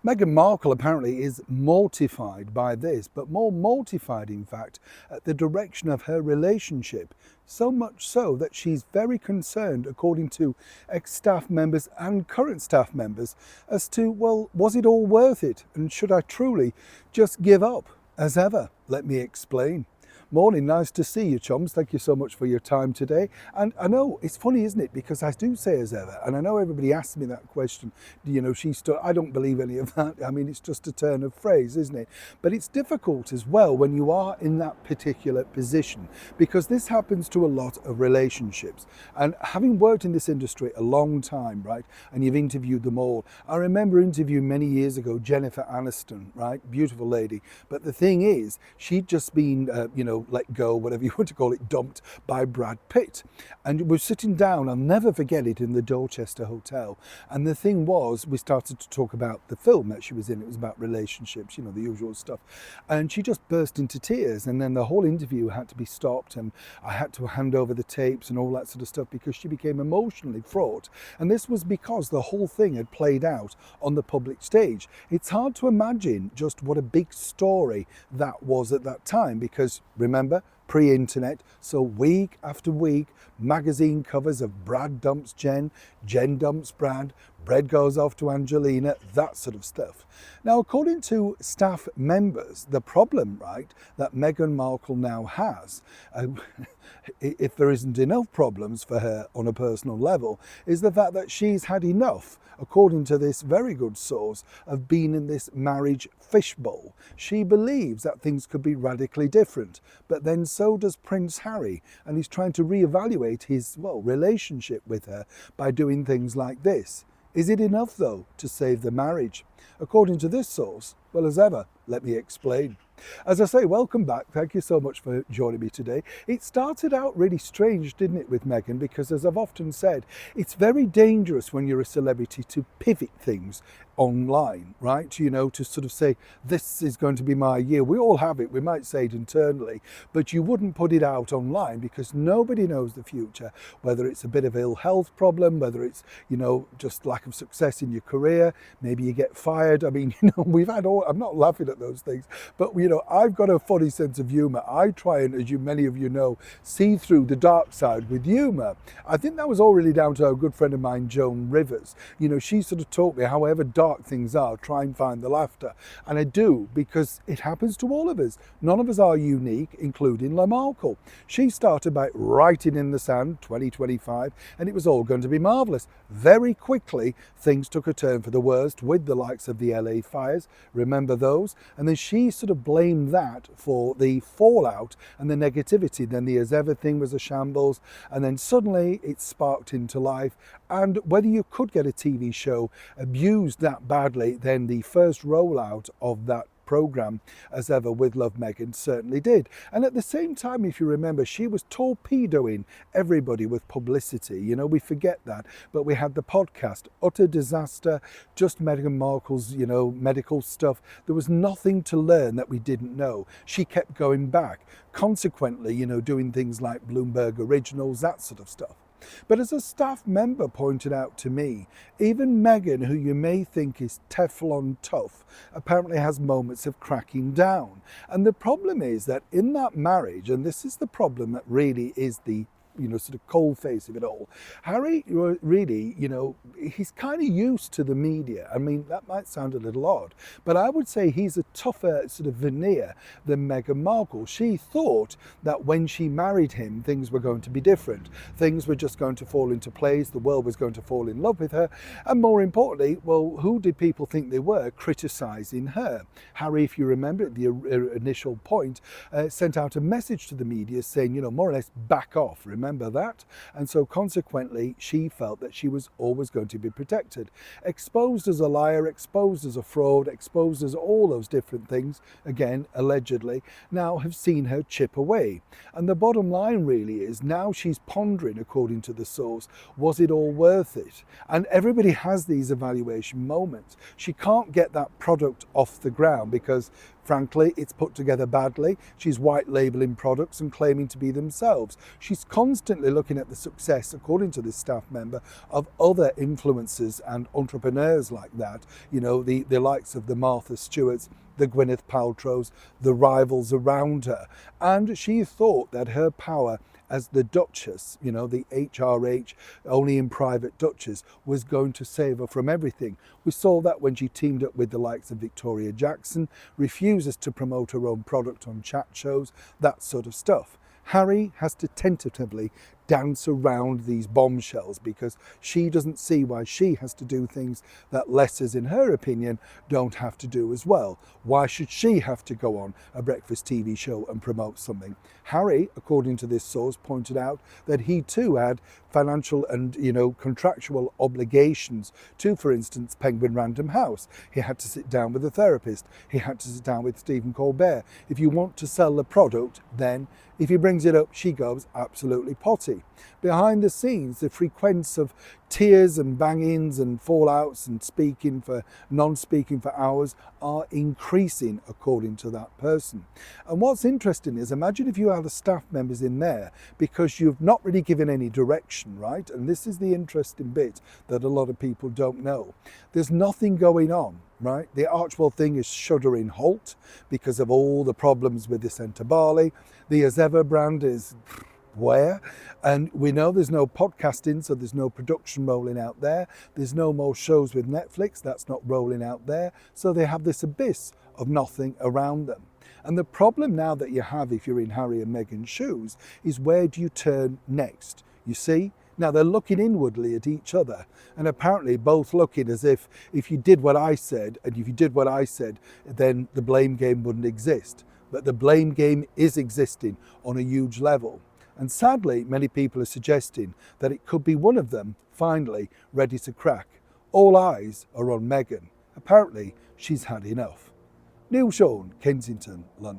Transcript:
Meghan Markle apparently is mortified by this, but more mortified, in fact, at the direction of her relationship. So much so that she's very concerned, according to ex-staff members and current staff members, as to, well, was it all worth it? And should I truly just give up? As ever, let me explain. Morning, nice to see you, chums. Thank you so much for your time today. And I know it's funny, isn't it? Because I do say as ever, and I know everybody asks me that question. You know, I don't believe any of that. I mean, it's just a turn of phrase, isn't it? But it's difficult as well when you are in that particular position, because this happens to a lot of relationships. And having worked in this industry a long time, right, and you've interviewed them all, I remember interviewing many years ago Jennifer Aniston, right, beautiful lady. But the thing is, she'd just been, let go, whatever you want to call it, dumped by Brad Pitt. And we're sitting down, I'll never forget it, in the Dorchester Hotel. And the thing was, we started to talk about the film that she was in. It was about relationships, you know, the usual stuff. And she just burst into tears. And then the whole interview had to be stopped. And I had to hand over the tapes and all that sort of stuff because she became emotionally fraught. And this was because the whole thing had played out on the public stage. It's hard to imagine just what a big story that was at that time, because remember, pre-internet, so week after week, magazine covers of Brad dumps Jen, Jen dumps Brad, Brad goes off to Angelina, that sort of stuff. Now, according to staff members, the problem, right, that Meghan Markle now has, if there isn't enough problems for her on a personal level, is the fact that she's had enough, according to this very good source, of being in this marriage fishbowl. She believes that things could be radically different, but then so does Prince Harry, and he's trying to reevaluate his, relationship with her by doing things like this. Is it enough, though, to save the marriage? According to this source, well, as ever, let me explain. As I say, welcome back. Thank you so much for joining me today. It started out really strange, didn't it, with Meghan? Because as I've often said, it's very dangerous when you're a celebrity to pivot things online, right? You know, to sort of say, this is going to be my year. We all have it. We might say it internally, but you wouldn't put it out online because nobody knows the future, whether it's a bit of ill health problem, whether it's, just lack of success in your career. Maybe you get fired. I mean, we've had all, I'm not laughing at those things, but I've got a funny sense of humor. I try and, as many of you know, see through the dark side with humor. I think that was all really down to a good friend of mine, Joan Rivers. She sort of taught me, however dark things are, try and find the laughter. And I do, because it happens to all of us. None of us are unique, including Markle. She started by writing in the sand, 2025, and it was all going to be marvellous. Very quickly, things took a turn for the worst with the likes of the LA fires. Remember those? And then she sort of blamed that for the fallout and the negativity. Then the As Ever thing was a shambles. And then suddenly it sparked into life. And whether you could get a TV show abused that badly, then the first rollout of that program, As Ever with Love Meghan, certainly did. And at the same time, if you remember, she was torpedoing everybody with publicity. We forget that, but we had the podcast, utter disaster, just Meghan Markle's, medical stuff. There was nothing to learn that we didn't know. She kept going back. Consequently, doing things like Bloomberg Originals, that sort of stuff. But as a staff member pointed out to me, even Meghan, who you may think is Teflon tough, apparently has moments of cracking down. And the problem is that in that marriage, and this is the problem that really is the sort of cold face of it all. Harry really, he's kind of used to the media. I mean, that might sound a little odd, but I would say he's a tougher sort of veneer than Meghan Markle. She thought that when she married him, things were going to be different. Things were just going to fall into place. The world was going to fall in love with her. And more importantly, well, who did people think they were criticizing her? Harry, if you remember at the initial point, sent out a message to the media saying, more or less back off. Remember that? And so consequently, she felt that she was always going to be protected. Exposed as a liar, exposed as a fraud, exposed as all those different things, again, allegedly, now have seen her chip away. And the bottom line really is now she's pondering, according to the source, was it all worth it? And everybody has these evaluation moments. She can't get that product off the ground because Frankly, it's put together badly. She's white labelling products and claiming to be themselves. She's constantly looking at the success, according to this staff member, of other influencers and entrepreneurs like that. You know, the likes of the Martha Stewarts, the Gwyneth Paltrows, the rivals around her. And she thought that her power as the Duchess, you know, the HRH, only in private Duchess, was going to save her from everything. We saw that when she teamed up with the likes of Victoria Jackson, refuses to promote her own product on chat shows, that sort of stuff. Harry has to tentatively dance around these bombshells because she doesn't see why she has to do things that lessers, in her opinion, don't have to do as well. Why should she have to go on a breakfast TV show and promote something? Harry, according to this source, pointed out that he too had financial and, you know, contractual obligations to, for instance, Penguin Random House. He had to sit down with a therapist. He had to sit down with Stephen Colbert. If you want to sell the product, then if he brings it up, she goes absolutely potty. Behind the scenes, the frequency of tears and bangings and fallouts and speaking for non-speaking for hours are increasing, according to that person. And what's interesting is, imagine if you have the staff members in there because you've not really given any direction, right? And this is the interesting bit that a lot of people don't know. There's nothing going on, right? The Archwell thing is shuddering halt because of all the problems with the centre barley. The Azeva brand is where? And we know there's no podcasting, so there's no production rolling out there. There's no more shows with Netflix, that's not rolling out there. So they have this abyss of nothing around them. And the problem now that you have, if you're in Harry and Meghan's shoes, is where do you turn next? You see? Now they're looking inwardly at each other and apparently both looking as if you did what I said, and if you did what I said, then the blame game wouldn't exist. But the blame game is existing on a huge level. And sadly, many people are suggesting that it could be one of them finally ready to crack. All eyes are on Meghan. Apparently, she's had enough. Neil Sean, Kensington, London.